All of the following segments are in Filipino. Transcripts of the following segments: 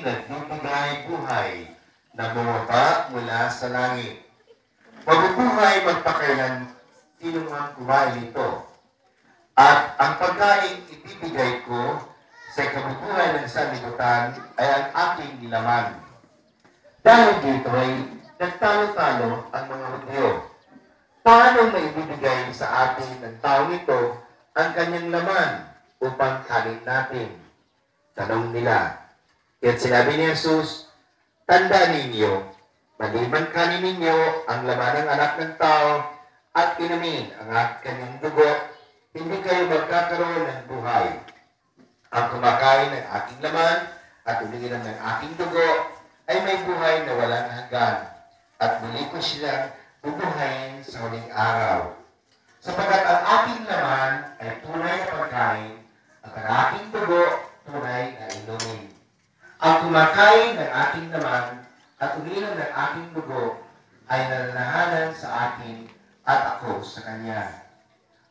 nagbibigay buhay na bumaba mula sa langit. Mabubuhay magpakailan sino man kumain nito. At ang pagkain ibibigay ko sa kabubuhay ng sanlibutan ay ang aking nilaman. Dahil dito ay nagtalo-talo ang mga Hudyo. Paano maibibigay sa atin ng tao nito ang kanyang laman upang kanin natin? Tanong nila. Kaya't sinabi ni Jesus, tandaan ninyo, maliban kanin ninyo ang laman ng anak ng tao at inumin ang kanyang dugo, hindi kayo magkakaroon ng buhay. Ang kumakain ng aking laman at umiinom ng aking dugo ay may buhay na walang hanggan at muli ko silang bubuhayin sa huling araw. Sapagkat ang aking laman ay tunay na pagkain at ang aking dugo tunay na inumin. Ang kumakain ng aking laman at umiinom ng aking dugo ay nalalahanan sa akin at ako sa kanya.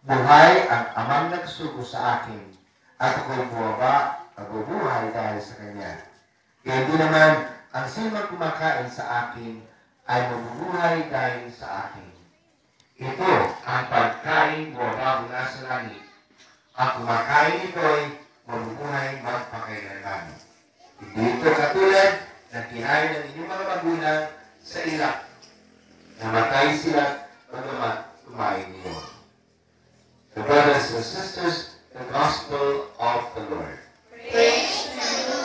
Buhay ang amang nagsugo sa akin at ako'y mabubuhay dahil sa kanya. Kaya di naman ang sinumang kumakain sa akin ay mabubuhay dahil sa akin. Ito ang pagkain mula sa langit. Ang kumakain ito ay mabubuhay magpakailanman. Hindi ito katulad ng kinain ng inyong mga magulang sa Iraq. Namatay sila pagkamat kumain niyo. So brothers and sisters, the gospel of the Lord. Praise to you,